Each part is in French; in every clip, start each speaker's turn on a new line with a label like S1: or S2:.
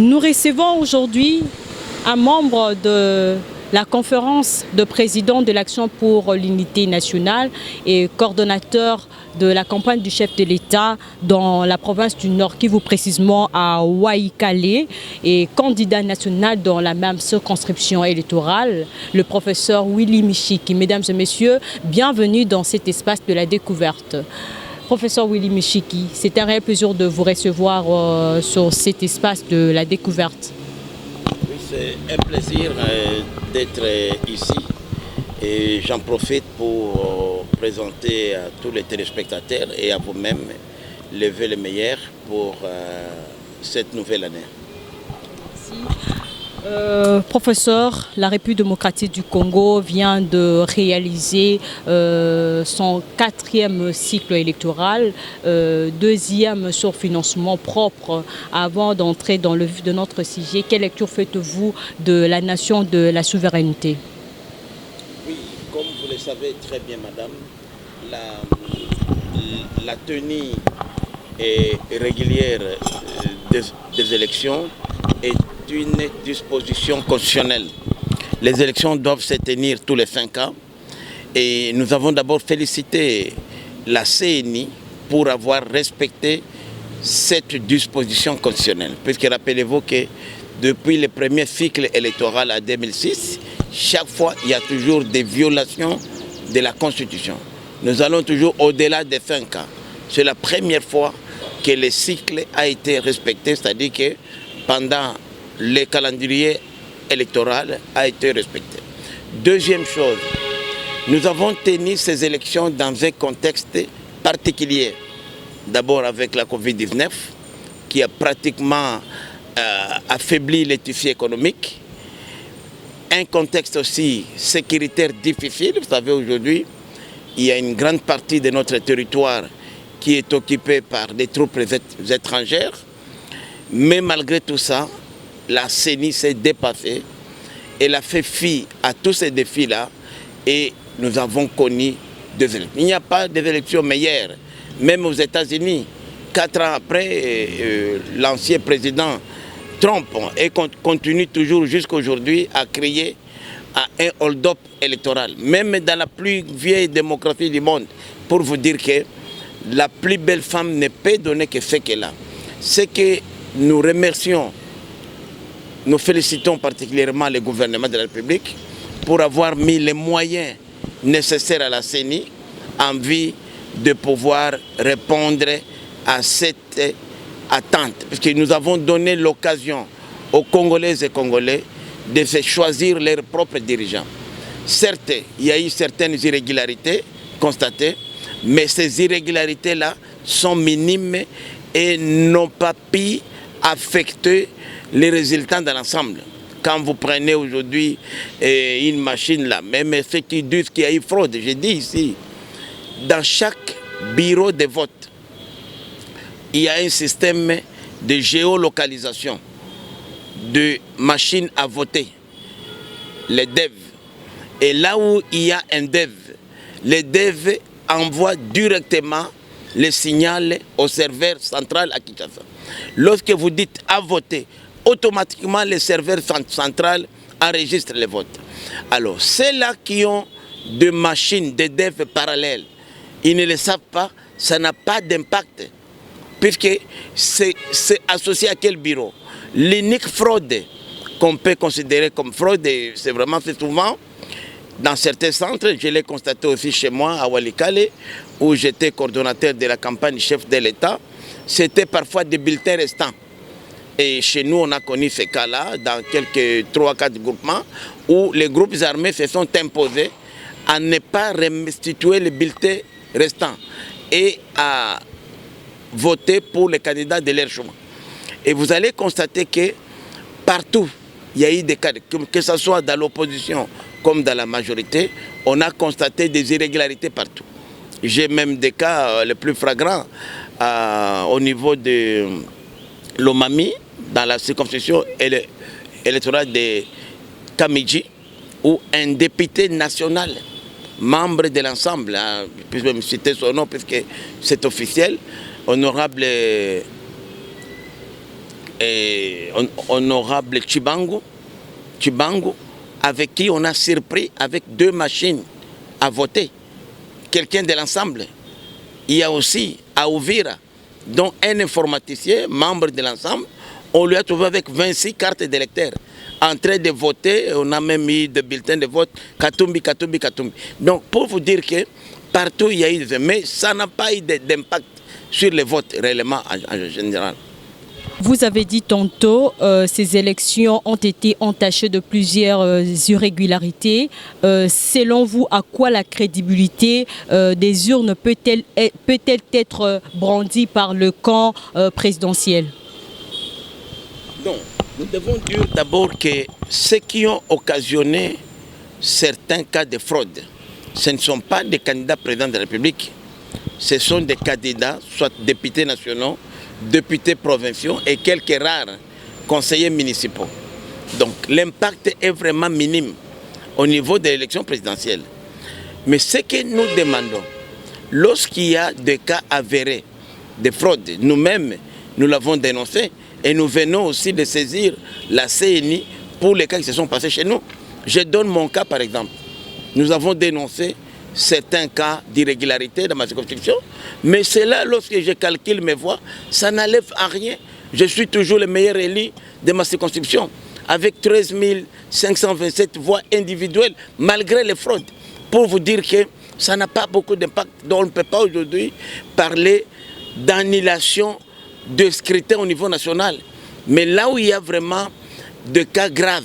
S1: Nous recevons aujourd'hui un membre de la conférence de présidents de l'Action pour l'unité nationale et coordonnateur de la campagne du chef de l'État dans la province du Nord Kivu, précisément à Waikale, et candidat national dans la même circonscription électorale, le professeur Willy Michiki. Mesdames et messieurs, bienvenue dans cet espace de la découverte. Professeur Willy Michiki, c'est un réel plaisir de vous recevoir sur cet espace de la découverte.
S2: Oui, c'est un plaisir d'être ici et j'en profite pour présenter à tous les téléspectateurs et à vous-même le vœu le meilleur pour cette nouvelle année.
S1: Merci. Professeur, la République démocratique du Congo vient de réaliser son 4e cycle électoral, 2e sur financement propre. Avant d'entrer dans le vif de notre sujet, quelle lecture faites-vous de la nation de la souveraineté?
S2: Oui, comme vous le savez très bien, madame, la tenue régulière des élections est une disposition constitutionnelle. Les élections doivent se tenir tous les 5 ans et nous avons d'abord félicité la CENI pour avoir respecté cette disposition constitutionnelle. Puisque rappelez-vous que depuis le premier cycle électoral en 2006, chaque fois il y a toujours des violations de la Constitution. Nous allons toujours au-delà des 5 ans. C'est la première fois que le cycle a été respecté, c'est-à-dire que pendant le calendrier électoral a été respecté. Deuxième chose, nous avons tenu ces élections dans un contexte particulier. D'abord avec la Covid-19, qui a pratiquement affaibli les tissus économiques. Un contexte aussi sécuritaire difficile. Vous savez, aujourd'hui, il y a une grande partie de notre territoire qui est occupée par des troupes étrangères. Mais malgré tout ça, la CENI s'est dépassée. Elle a fait fi à tous ces défis-là et nous avons connu des élections. Il n'y a pas d'élections meilleures. Même aux États-Unis, 4 ans après, l'ancien président Trump et continue toujours jusqu'à aujourd'hui à crier à un hold-up électoral. Même dans la plus vieille démocratie du monde, pour vous dire que la plus belle femme ne peut donner que ce qu'elle a. C'est que nous remercions, nous félicitons particulièrement le gouvernement de la République pour avoir mis les moyens nécessaires à la CENI en vue de pouvoir répondre à cette attente. Parce que nous avons donné l'occasion aux Congolaises et Congolais de se choisir leurs propres dirigeants. Certes, il y a eu certaines irrégularités constatées, mais ces irrégularités-là sont minimes et n'ont pas pu affecter les résultats dans l'ensemble. Quand vous prenez aujourd'hui une machine là, même ceux qui disent qu'il y a eu fraude, j'ai dit ici, dans chaque bureau de vote, il y a un système de géolocalisation de machines à voter, les DEV. Et là où il y a un DEV, les DEV envoient directement le signal au serveur central à Kinshasa. Lorsque vous dites à voter, automatiquement le serveur central enregistre les votes. Alors, ceux-là qui ont des machines, des DEV parallèles, ils ne le savent pas, ça n'a pas d'impact, puisque c'est associé à quel bureau? L'unique fraude qu'on peut considérer comme fraude, c'est vraiment souvent dans certains centres, je l'ai constaté aussi chez moi à Walikale, où j'étais coordonnateur de la campagne chef de l'État, c'était parfois des bulletins restants. Et chez nous, on a connu ces cas-là dans quelques 3-4 groupements où les groupes armés se sont imposés à ne pas restituer les bulletins restants et à voter pour les candidats de leur choix. Et vous allez constater que partout, il y a eu des cas, que ce soit dans l'opposition comme dans la majorité, on a constaté des irrégularités partout. J'ai même des cas les plus flagrants au niveau de l'Omami, dans la circonscription électorale de Kamidji, où un député national, membre de l'ensemble, je peux me citer son nom puisque c'est officiel, honorable honorable Chibangu, avec qui on a surpris avec 2 machines à voter. Quelqu'un de l'ensemble. Il y a aussi à Ouvira, dont un informaticien, membre de l'ensemble, on lui a trouvé avec 26 cartes d'électeurs en train de voter. On a même mis des bulletins de vote, Katumbi. Donc pour vous dire que partout il y a eu, mais ça n'a pas eu d'impact sur les votes réellement en général.
S1: Vous avez dit tantôt, ces élections ont été entachées de plusieurs irrégularités. Selon vous, à quoi la crédibilité des urnes peut-elle être brandie par le camp présidentiel?
S2: Non, nous devons dire d'abord que ceux qui ont occasionné certains cas de fraude, ce ne sont pas des candidats présidents de la République, ce sont des candidats, soit députés nationaux, députés provinciaux et quelques rares conseillers municipaux. Donc l'impact est vraiment minime au niveau de l'élection présidentielle. Mais ce que nous demandons, lorsqu'il y a des cas avérés de fraude, nous-mêmes, nous l'avons dénoncé et nous venons aussi de saisir la CNI pour les cas qui se sont passés chez nous. Je donne mon cas par exemple. Nous avons dénoncé certains cas d'irrégularité dans ma circonscription, mais c'est là, lorsque je calcule mes voix, ça n'enlève à rien. Je suis toujours le meilleur élu de ma circonscription, avec 13 527 voix individuelles, malgré les fraudes. Pour vous dire que ça n'a pas beaucoup d'impact, donc on ne peut pas aujourd'hui parler d'annulation de scrutin au niveau national. Mais là où il y a vraiment des cas graves,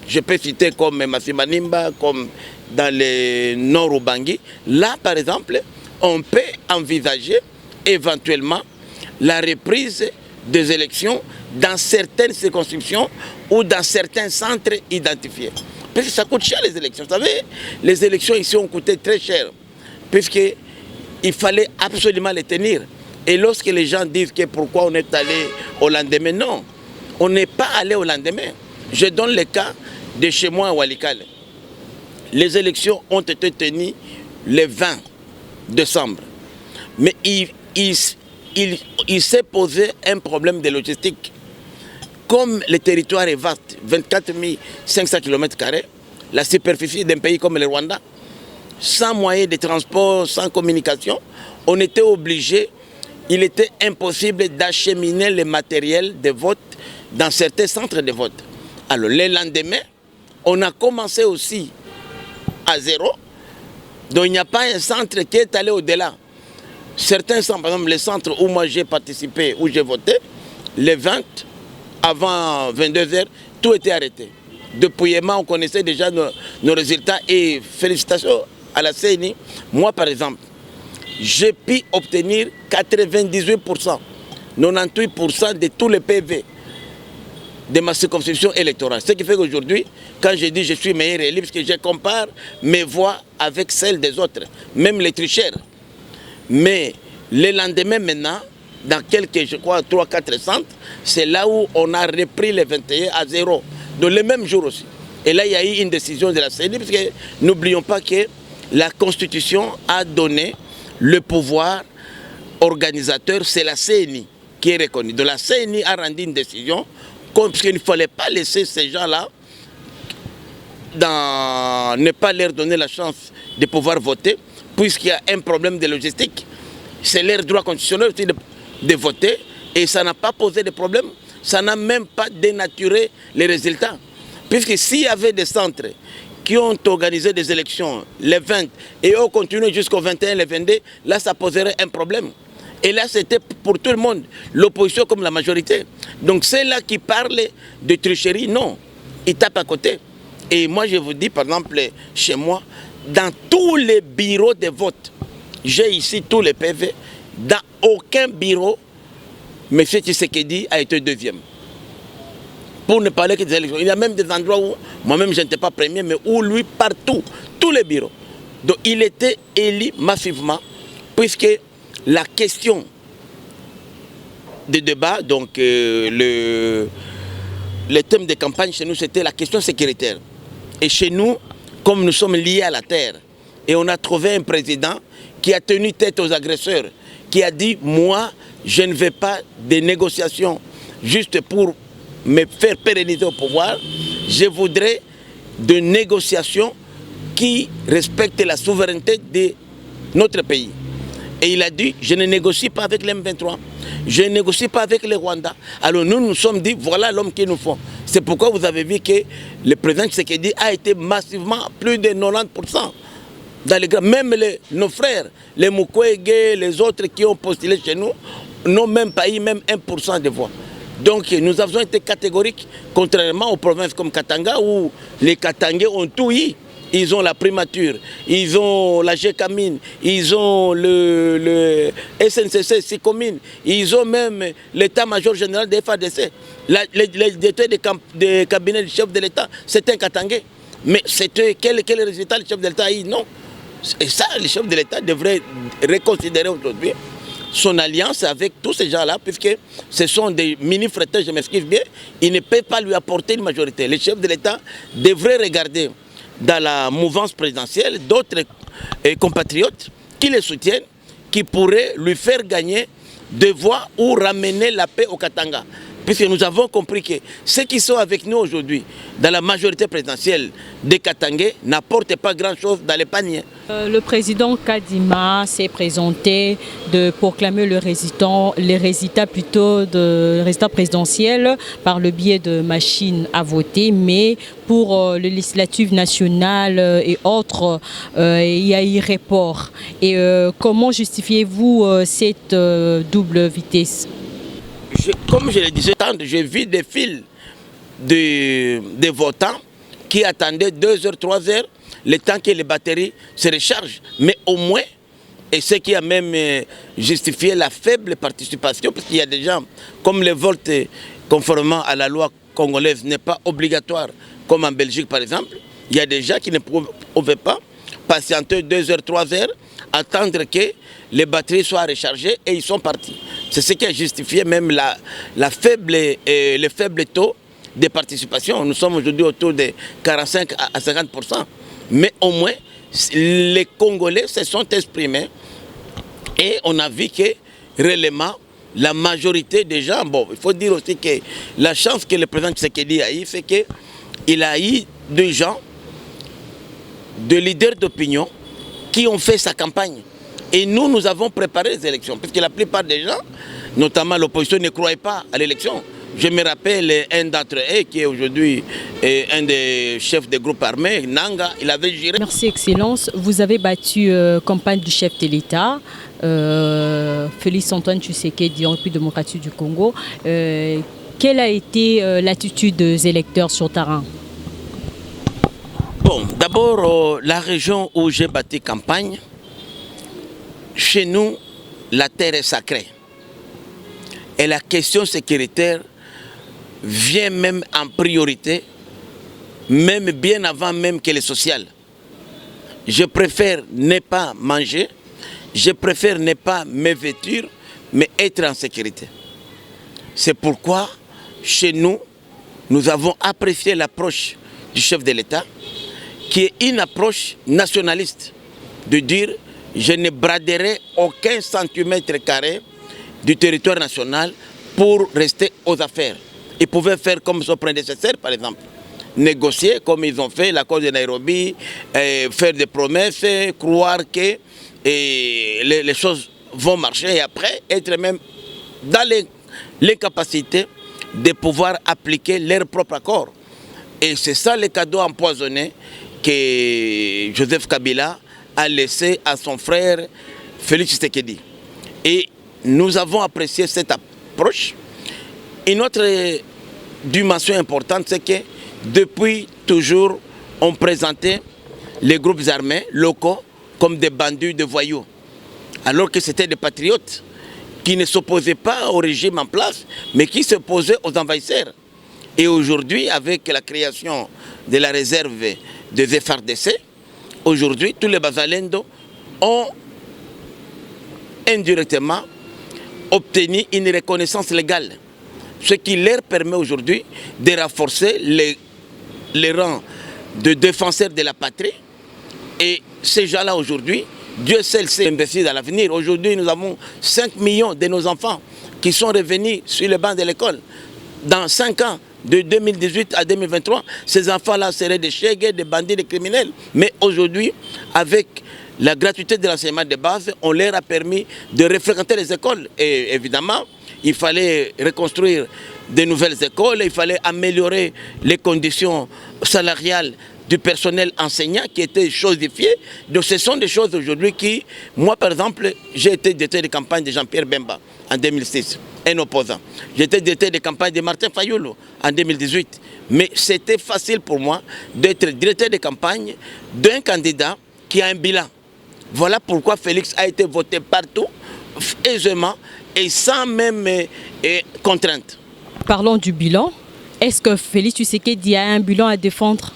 S2: je peux citer comme Massimanimba, comme dans le nord Ubangi, là par exemple, on peut envisager éventuellement la reprise des élections dans certaines circonscriptions ou dans certains centres identifiés. Parce que ça coûte cher les élections. Vous savez, les élections ici ont coûté très cher, puisqu'il fallait absolument les tenir. Et lorsque les gens disent que pourquoi on est allé au lendemain, non, on n'est pas allé au lendemain. Je donne le cas de chez moi à Walikale. Les élections ont été tenues le 20 décembre. Mais il s'est posé un problème de logistique. Comme le territoire est vaste, 24 500 km², la superficie d'un pays comme le Rwanda, sans moyens de transport, sans communication, on était obligé, il était impossible d'acheminer le matériel de vote dans certains centres de vote. Alors le lendemain, on a commencé aussi à zéro, donc il n'y a pas un centre qui est allé au-delà. Certains centres, par exemple les centres où moi j'ai participé, où j'ai voté, les 20, avant 22h, tout était arrêté. Dépouillement, on connaissait déjà nos résultats et félicitations à la CNI. Moi par exemple, j'ai pu obtenir 98%, 98% de tous les PV de ma circonscription électorale. Ce qui fait qu'aujourd'hui, quand je dis je suis meilleur élu, parce que je compare mes voix avec celles des autres, même les tricheurs. Mais le lendemain maintenant, dans quelques, je crois, 3-4 centres, c'est là où on a repris les 21 à 0, donc le même jour aussi. Et là, il y a eu une décision de la CNI, parce que n'oublions pas que la Constitution a donné le pouvoir organisateur, c'est la CNI qui est reconnue. Donc la CNI a rendu une décision, parce qu'il ne fallait pas laisser ces gens-là, ne pas leur donner la chance de pouvoir voter, puisqu'il y a un problème de logistique. C'est leur droit constitutionnel aussi de voter, et ça n'a pas posé de problème, ça n'a même pas dénaturé les résultats. Puisque s'il y avait des centres qui ont organisé des élections les 20 et ont continué jusqu'au 21, les 22, là ça poserait un problème. Et là c'était pour tout le monde, l'opposition comme la majorité. Donc ceux-là qui parlent de tricherie, non, ils tapent à côté. Et moi je vous dis par exemple, chez moi, dans tous les bureaux de vote, j'ai ici tous les PV, dans aucun bureau, M. Tshisekedi a été deuxième. Pour ne parler que des élections. Il y a même des endroits où, moi-même je n'étais pas premier, mais où lui, partout, tous les bureaux. Donc il était élu massivement, puisque la question de débat, donc le thème de campagne chez nous, c'était la question sécuritaire. Et chez nous, comme nous sommes liés à la terre, et on a trouvé un président qui a tenu tête aux agresseurs, qui a dit, moi, je ne veux pas de négociations juste pour me faire pérenniser au pouvoir, je voudrais de négociations qui respectent la souveraineté de notre pays. Et il a dit, je ne négocie pas avec l'M23, je ne négocie pas avec les Rwandais. Alors nous sommes dit, voilà l'homme qu'il nous faut. C'est pourquoi vous avez vu que le président Tshisekedi a été massivement plus de 90%. Dans les, même nos frères, les Mukwege, les autres qui ont postulé chez nous, n'ont même pas eu même 1% de voix. Donc nous avons été catégoriques, contrairement aux provinces comme Katanga, où les Katangais ont tout eu. Ils ont la primature, ils ont la GECAMINE, ils ont le SNCC, SICOMINE, ils ont même l'état-major général des FADC. Le directeur de cabinet du chef de l'État, c'est un Katangais. Mais quel résultat le chef de l'État a eu? Non. Et ça, le chef de l'État devrait reconsidérer aujourd'hui son alliance avec tous ces gens-là, puisque ce sont des mini-frétins, je m'excuse bien, ils ne peuvent pas lui apporter une majorité. Le chef de l'État devrait regarder dans la mouvance présidentielle d'autres compatriotes qui le soutiennent, qui pourraient lui faire gagner des voix ou ramener la paix au Katanga. Puisque nous avons compris que ceux qui sont avec nous aujourd'hui, dans la majorité présidentielle des Katangais, n'apportent pas grand-chose dans les paniers.
S1: Le président Kadima s'est présenté de proclamer les résultats présidentiels par le biais de machines à voter, mais pour les législatives nationales et autres, il y a eu report. Et comment justifiez-vous cette double vitesse?
S2: Comme je le disais, j'ai vu des files de votants qui attendaient 2 heures, 3 heures, le temps que les batteries se rechargent. Mais au moins, et ce qui a même justifié la faible participation, parce qu'il y a des gens, comme le vote conformément à la loi congolaise n'est pas obligatoire, comme en Belgique par exemple, il y a des gens qui ne pouvaient pas patienter 2 heures, 3 heures, attendre que les batteries soient rechargées et ils sont partis. C'est ce qui a justifié même le faible taux de participation. Nous sommes aujourd'hui autour de 45 à 50%. Mais au moins, les Congolais se sont exprimés et on a vu que réellement, la majorité des gens, bon, il faut dire aussi que la chance que le président Tshisekedi a eu, c'est qu'il a eu des gens, des leaders d'opinion qui ont fait sa campagne. Et nous avons préparé les élections, parce que la plupart des gens, notamment l'opposition, ne croyaient pas à l'élection. Je me rappelle un d'entre eux qui est aujourd'hui un des chefs des groupes armés, Nanga, il avait géré.
S1: Merci Excellence, vous avez battu campagne du chef de l'État, Félix Antoine Tshisekedi en République démocratique du Congo. Quelle a été l'attitude des électeurs sur terrain?
S2: Bon, d'abord, la région où j'ai battu campagne, chez nous, la terre est sacrée. Et la question sécuritaire vient même en priorité, même bien avant même que le social. Je préfère ne pas manger, je préfère ne pas me vêtir, mais être en sécurité. C'est pourquoi, chez nous, nous avons apprécié l'approche du chef de l'État, qui est une approche nationaliste, de dire je ne braderai aucun centimètre carré du territoire national pour rester aux affaires. Ils pouvaient faire comme son prédécesseur, par exemple, négocier comme ils ont fait l'accord de Nairobi, faire des promesses, croire que les choses vont marcher et après être même dans l'incapacité de pouvoir appliquer leur propre accord. Et c'est ça le cadeau empoisonné que Joseph Kabila a laissé à son frère Félix Tshisekedi. Et nous avons apprécié cette approche. Une autre dimension importante, c'est que depuis toujours, on présentait les groupes armés locaux comme des bandits, des voyous. Alors que c'était des patriotes qui ne s'opposaient pas au régime en place, mais qui s'opposaient aux envahisseurs. Et aujourd'hui, avec la création de la réserve des FARDC, aujourd'hui, tous les Bazalendo ont indirectement obtenu une reconnaissance légale, ce qui leur permet aujourd'hui de renforcer les rangs de défenseurs de la patrie. Et ces gens-là aujourd'hui, Dieu seul sait investir dans l'avenir. Aujourd'hui, nous avons 5 millions de nos enfants qui sont revenus sur les bancs de l'école. dans 5 ans, de 2018 à 2023, ces enfants-là seraient des chégués, des bandits, des criminels. Mais aujourd'hui, avec la gratuité de l'enseignement de base, on leur a permis de fréquenter les écoles. Et évidemment, il fallait reconstruire de nouvelles écoles, il fallait améliorer les conditions salariales du personnel enseignant qui était chosifié. Donc ce sont des choses aujourd'hui qui, moi par exemple, j'ai été directeur de campagne de Jean-Pierre Bemba en 2006, un opposant. J'étais directeur de campagne de Martin Fayulu en 2018. Mais c'était facile pour moi d'être directeur de campagne d'un candidat qui a un bilan. Voilà pourquoi Félix a été voté partout, aisément et sans même contrainte.
S1: Parlons du bilan. Est-ce que Félix Tshisekedi a un bilan à défendre?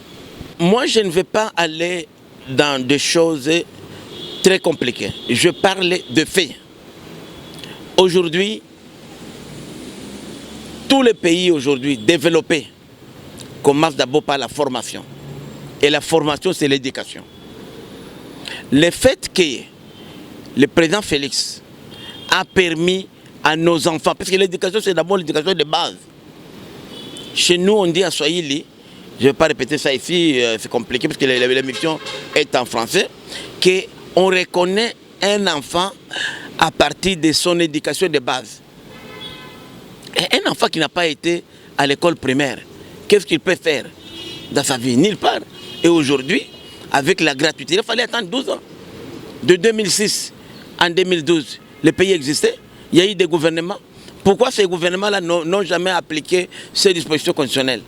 S2: Moi, je ne vais pas aller dans des choses très compliquées. Je parle de faits. Aujourd'hui, tous les pays aujourd'hui développés commencent d'abord par la formation. Et la formation, c'est l'éducation. Le fait que le président Félix a permis à nos enfants, parce que l'éducation, c'est d'abord l'éducation de base. Chez nous, on dit à Swahili, je ne vais pas répéter ça ici, c'est compliqué parce que l'émission est en français, qu'on reconnaît un enfant à partir de son éducation de base. Et un enfant qui n'a pas été à l'école primaire, qu'est-ce qu'il peut faire dans sa vie? Nulle part. Et aujourd'hui, avec la gratuité, il fallait attendre 12 ans. De 2006 en 2012, le pays existait, il y a eu des gouvernements. Pourquoi ces gouvernements-là n'ont jamais appliqué ces dispositions constitutionnelles?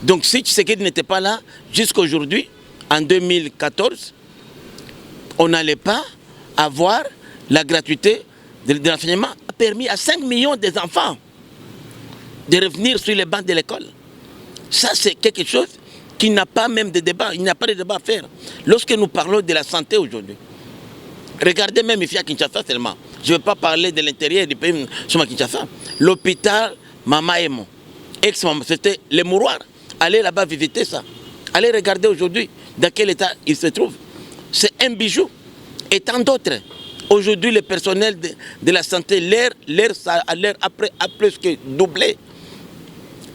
S2: Donc si Tshisekedi n'était pas là, jusqu'à aujourd'hui, en 2014, on n'allait pas avoir la gratuité de l'enseignement. A permis à 5 millions d'enfants de revenir sur les bancs de l'école. Ça, c'est quelque chose qui n'a pas même de débat. Il n'y a pas de débat à faire. Lorsque nous parlons de la santé aujourd'hui, regardez même ici à Kinshasa seulement. Je ne vais pas parler de l'intérieur du pays, sur Kinshasa. L'hôpital Mama Emo, c'était les mouroirs. Allez là-bas visiter ça. Allez regarder aujourd'hui dans quel état il se trouve. C'est un bijou. Et tant d'autres. Aujourd'hui, le personnel de la santé, l'air a plus que doublé.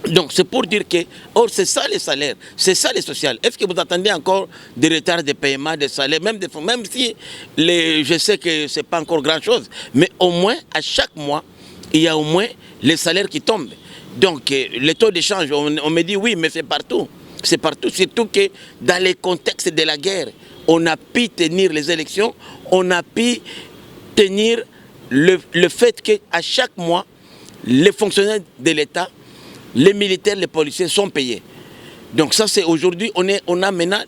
S2: Donc c'est pour dire que, or c'est ça les salaires, c'est ça les sociales. Est-ce que vous attendez encore des retards de paiement, des salaires, même si je sais que ce n'est pas encore grand-chose, mais au moins à chaque mois, il y a au moins les salaires qui tombent. Donc les taux d'échange, on me dit oui, mais c'est partout. C'est partout, surtout que dans les contextes de la guerre, on a pu tenir les élections, on a pu tenir le fait qu'à chaque mois, les fonctionnaires de l'État, les militaires, les policiers sont payés. Donc ça c'est aujourd'hui, on a maintenant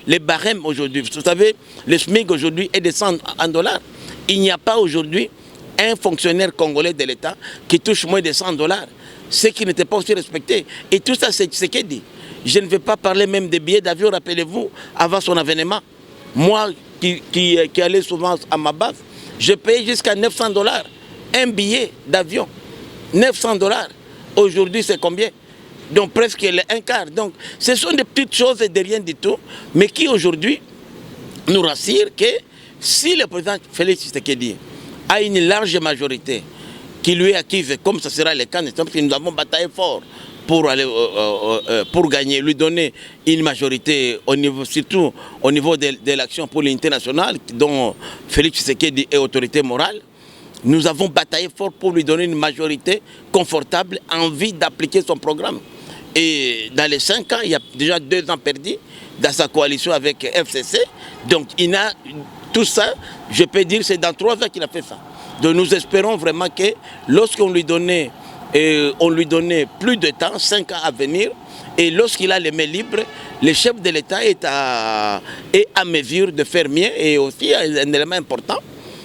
S2: les barèmes aujourd'hui. Vous savez, le SMIC aujourd'hui est de 100 en dollars. Il n'y a pas aujourd'hui un fonctionnaire congolais de l'État qui touche moins de 100 dollars. Ce qui n'était pas aussi respecté. Et tout ça c'est ce qu'il dit. Je ne vais pas parler même des billets d'avion, rappelez-vous, avant son avènement. Moi qui allais souvent à ma base, je payais jusqu'à 900 dollars un billet d'avion. 900 dollars. Aujourd'hui, c'est combien? Donc presque un quart. Donc ce sont des petites choses de rien du tout, mais qui aujourd'hui nous rassurent que si le président Félix Tshisekedi a une large majorité qui lui est acquise, comme ce sera le cas, parce que nous avons bataillé fort pour gagner, lui donner une majorité, surtout au niveau de l'action pour l'unité nationale, dont Félix Tshisekedi est autorité morale. Nous avons bataillé fort pour lui donner une majorité confortable, envie d'appliquer son programme. Et dans les 5 ans, il y a déjà 2 ans perdus dans sa coalition avec FCC. Donc il a tout ça, je peux dire, c'est dans 3 ans qu'il a fait ça. Donc nous espérons vraiment que lorsqu'on lui donnait, plus de temps, 5 ans à venir, et lorsqu'il a les mains libres, le chef de l'État est à mesure de faire mieux. Et aussi un élément important,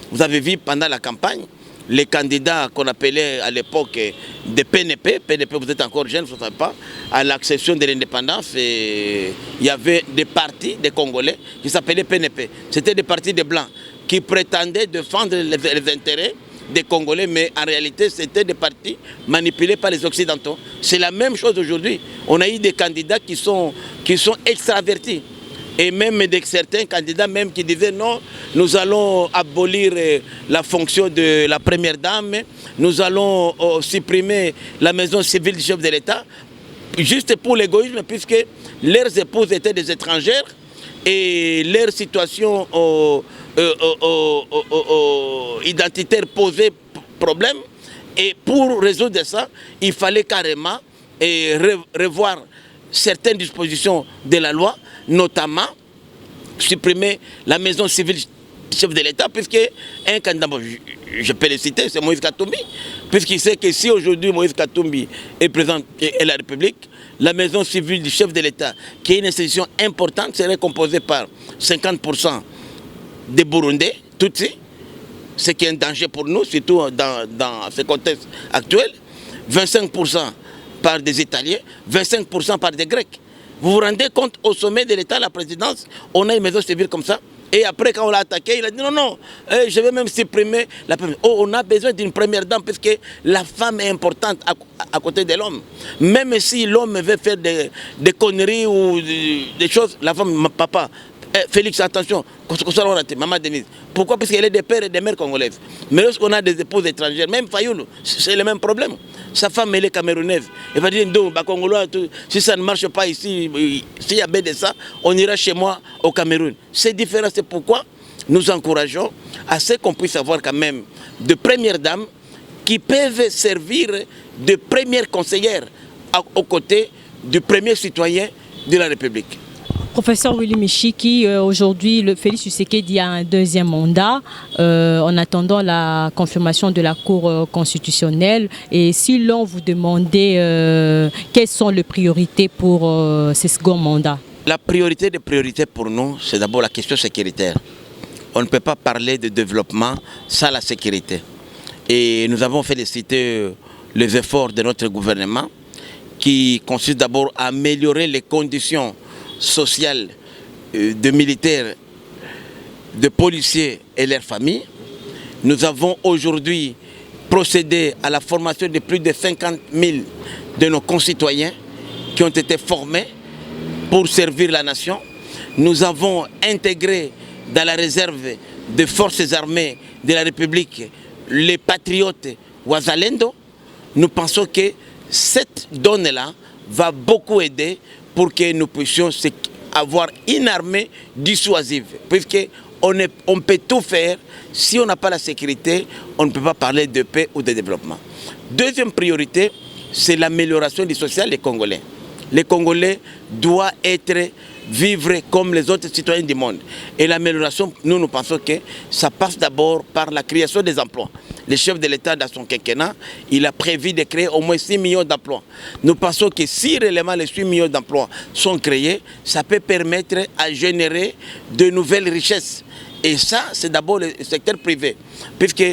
S2: vous avez vu pendant la campagne, les candidats qu'on appelait à l'époque des PNP, vous êtes encore jeunes, vous ne savez pas, à l'accession de l'indépendance, il y avait des partis, des Congolais, qui s'appelaient PNP. C'était des partis de blancs qui prétendaient défendre les intérêts des Congolais, mais en réalité, c'était des partis manipulés par les Occidentaux. C'est la même chose aujourd'hui. On a eu des candidats qui sont extravertis. et même de certains candidats même qui disaient non, nous allons abolir la fonction de la première dame, nous allons supprimer la maison civile du chef de l'État, juste pour l'égoïsme, puisque leurs épouses étaient des étrangères et leur situation identitaire posait problème. Et pour résoudre ça, il fallait carrément revoir certaines dispositions de la loi, notamment supprimer la maison civile du chef de l'État, puisque un candidat, je peux le citer, c'est Moïse Katumbi, puisqu'il sait que si aujourd'hui Moïse Katumbi est président de la République, la maison civile du chef de l'État, qui est une institution importante, serait composée par 50% des Burundais, Tutsis, ce qui est un danger pour nous, surtout dans ce contexte actuel, 25% par des Italiens, 25% par des Grecs. Vous vous rendez compte, au sommet de l'État, la présidence, on a une maison civile comme ça. Et après, quand on l'a attaqué, il a dit non, non, je vais même supprimer la première. Oh, on a besoin d'une première dame, parce que la femme est importante à côté de l'homme. Même si l'homme veut faire des conneries ou des choses, la femme, papa, Félix, attention, maman Denise. Pourquoi? Parce qu'elle est des pères et des mères congolaises. Mais lorsqu'on a des épouses étrangères, même Fayoulou, c'est le même problème. Sa femme, elle est camerounaise. Elle va dire, si ça ne marche pas ici, s'il y a bien de ça, on ira chez moi au Cameroun. C'est différent, c'est pourquoi nous encourageons à ce qu'on puisse avoir quand même de premières dames qui peuvent servir de premières conseillères aux côtés du premier citoyen de la République.
S1: Professeur Willy Michiki, aujourd'hui, Félix Tshisekedi a un deuxième mandat en attendant la confirmation de la Cour constitutionnelle. Et si l'on vous demandait quelles sont les priorités pour ce second mandat?
S2: La priorité des priorités pour nous, c'est d'abord la question sécuritaire. On ne peut pas parler de développement sans la sécurité. Et nous avons félicité les efforts de notre gouvernement qui consistent d'abord à améliorer les conditions sociales de militaires, de policiers et leurs familles. Nous avons aujourd'hui procédé à la formation de plus de 50 000 de nos concitoyens qui ont été formés pour servir la nation. Nous avons intégré dans la réserve des forces armées de la République les patriotes Ouazalendo. Nous pensons que cette donne-là va beaucoup aider pour que nous puissions avoir une armée dissuasive. Puisqu'on peut tout faire, si on n'a pas la sécurité, on ne peut pas parler de paix ou de développement. Deuxième priorité, c'est l'amélioration du social des Congolais. Les Congolais doivent vivre comme les autres citoyens du monde. Et l'amélioration, nous pensons que ça passe d'abord par la création des emplois. Le chef de l'État, dans son quinquennat, il a prévu de créer au moins 6 millions d'emplois. Nous pensons que si réellement les 6 millions d'emplois sont créés, ça peut permettre à générer de nouvelles richesses. Et ça, c'est d'abord le secteur privé. Puisque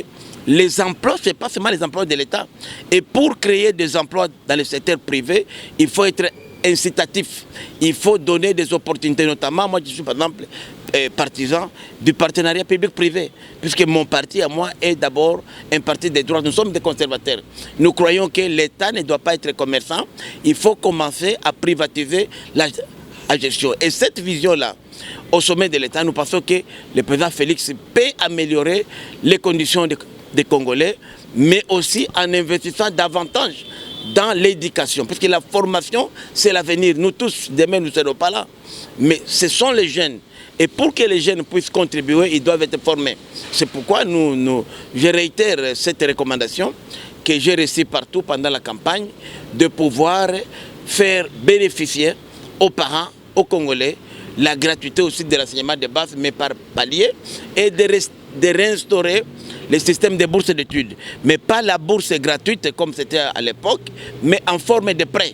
S2: les emplois, ce n'est pas seulement les emplois de l'État. Et pour créer des emplois dans le secteur privé, il faut être incitatif. Il faut donner des opportunités, notamment, moi je suis par exemple partisan du partenariat public-privé, puisque mon parti à moi est d'abord un parti des droits, nous sommes des conservateurs. Nous croyons que l'État ne doit pas être commerçant, il faut commencer à privatiser la gestion. Et cette vision-là, au sommet de l'État, nous pensons que le président Félix peut améliorer les conditions des Congolais, mais aussi en investissant davantage dans l'éducation, parce que la formation, c'est l'avenir. Nous tous, demain, nous ne serons pas là. Mais ce sont les jeunes. Et pour que les jeunes puissent contribuer, ils doivent être formés. C'est pourquoi je réitère cette recommandation que j'ai reçue partout pendant la campagne, de pouvoir faire bénéficier aux parents, aux Congolais, la gratuité aussi de l'enseignement de base, mais par palier, et de réinstaurer le système de bourse d'études. Mais pas la bourse gratuite comme c'était à l'époque, mais en forme de prêt.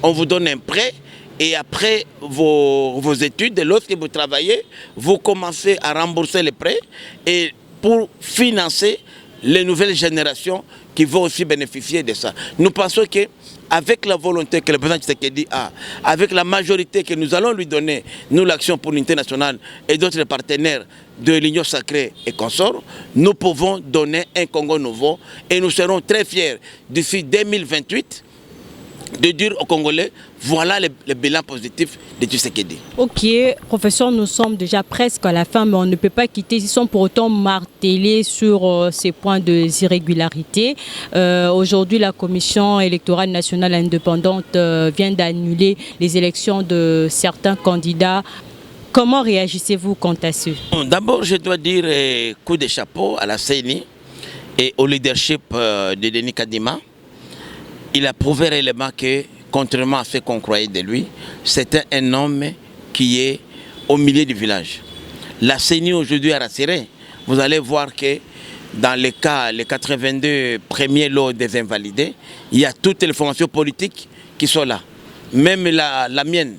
S2: On vous donne un prêt et après vos études, lorsque vous travaillez, vous commencez à rembourser les prêts et pour financer les nouvelles générations qui vont aussi bénéficier de ça. Nous pensons qu'avec la volonté que le président Tshisekedi a, avec la majorité que nous allons lui donner, nous l'Action pour l'unité nationale et d'autres partenaires de l'Union sacrée et consorts, nous pouvons donner un Congo nouveau et nous serons très fiers d'ici 2028 de dire aux Congolais, voilà le bilan positif de Tshisekedi.
S1: Ok, professeur, nous sommes déjà presque à la fin, mais on ne peut pas quitter. Ils sont pour autant martelés sur ces points d'irrégularité. Aujourd'hui, la Commission électorale nationale indépendante vient d'annuler les élections de certains candidats. Comment réagissez-vous quant à ce?
S2: D'abord, je dois dire coup de chapeau à la CENI et au leadership de Denis Kadima. Il a prouvé réellement que, contrairement à ce qu'on croyait de lui, c'était un homme qui est au milieu du village. La CENI aujourd'hui a rassuré. Vous allez voir que dans les cas, les 82 premiers lots des invalidés, il y a toutes les formations politiques qui sont là. Même la mienne,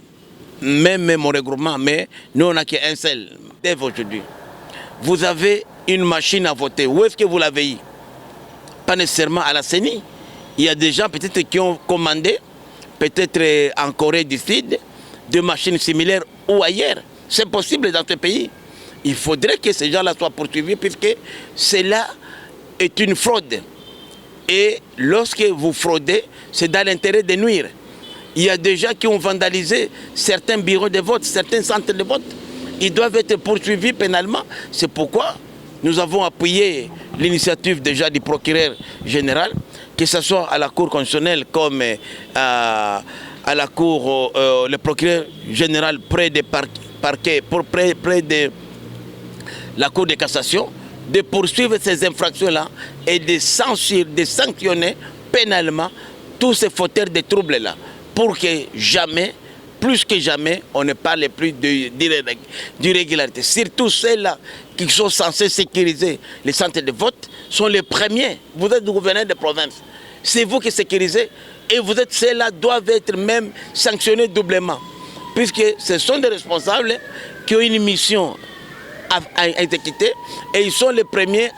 S2: même mon regroupement, mais nous on n'a qu'un seul, dès aujourd'hui. Vous avez une machine à voter. Où est-ce que vous l'avez eu? Pas nécessairement à la CENI. Il y a des gens peut-être qui ont commandé, peut-être en Corée du Sud, des machines similaires ou ailleurs. C'est possible dans ce pays. Il faudrait que ces gens-là soient poursuivis puisque cela est une fraude. Et lorsque vous fraudez, c'est dans l'intérêt de nuire. Il y a des gens qui ont vandalisé certains bureaux de vote, certains centres de vote. Ils doivent être poursuivis pénalement. C'est pourquoi nous avons appuyé l'initiative déjà du procureur général, que ce soit à la Cour constitutionnelle comme à la Cour, le procureur général près des parquets, près de la Cour de cassation, de poursuivre ces infractions-là et de sanctionner pénalement tous ces fauteurs de troubles-là, pour que jamais, plus que jamais, on ne parle plus d'irrégularité. Surtout ceux-là qui sont censés sécuriser les centres de vote sont les premiers. Vous êtes gouverneur de province. C'est vous qui sécurisez et vous êtes ceux-là doivent être même sanctionnés doublement. Puisque ce sont des responsables qui ont une mission à exécuter et ils sont les premiers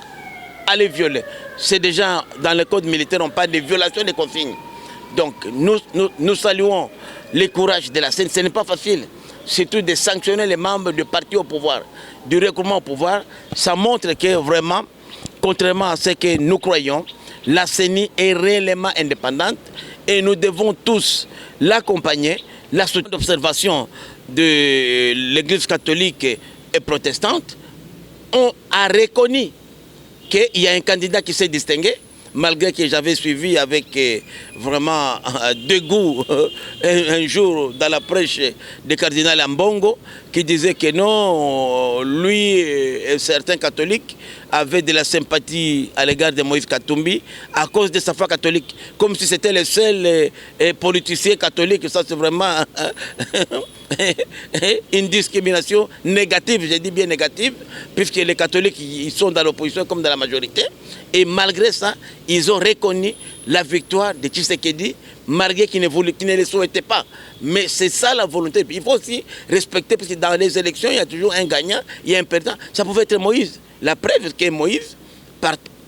S2: à les violer. C'est déjà dans le code militaire, on parle de violation des consignes. Donc nous saluons le courage de la CENI. Ce n'est pas facile, surtout de sanctionner les membres du parti au pouvoir, du regroupement au pouvoir. Ça montre que vraiment, contrairement à ce que nous croyons, la CENI est réellement indépendante et nous devons tous l'accompagner. La société d'observation de l'Église catholique et protestante a reconnu qu'il y a un candidat qui s'est distingué, malgré que j'avais suivi avec vraiment dégoût un jour dans la prêche du cardinal Ambongo qui disait que non, lui et certains catholiques avaient de la sympathie à l'égard de Moïse Katumbi à cause de sa foi catholique, comme si c'était le seul politicien catholique. Ça c'est vraiment une discrimination négative, je dis bien négative, puisque les catholiques ils sont dans l'opposition comme dans la majorité. Et malgré ça, ils ont reconnu la victoire de Tshisekedi, malgré qu'ils ne le souhaitaient pas. Mais c'est ça la volonté. Il faut aussi respecter, parce que dans les élections, il y a toujours un gagnant, il y a un perdant. Ça pouvait être Moïse. La preuve que Moïse,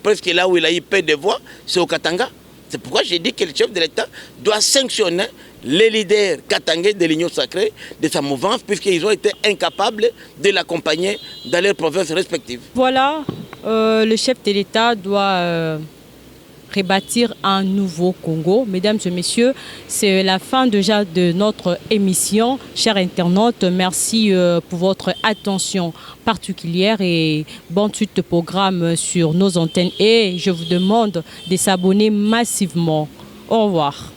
S2: presque là où il a eu peu de voix, c'est au Katanga. C'est pourquoi j'ai dit que le chef de l'État doit sanctionner les leaders katangais de l'Union sacrée, de sa mouvance, puisqu'ils ont été incapables de l'accompagner dans leurs provinces respectives.
S1: Voilà, le chef de l'État doit rebâtir un nouveau Congo. Mesdames et messieurs, c'est la fin déjà de notre émission. Chers internautes, merci pour votre attention particulière et bonne suite de programme sur nos antennes. Et je vous demande de s'abonner massivement. Au revoir.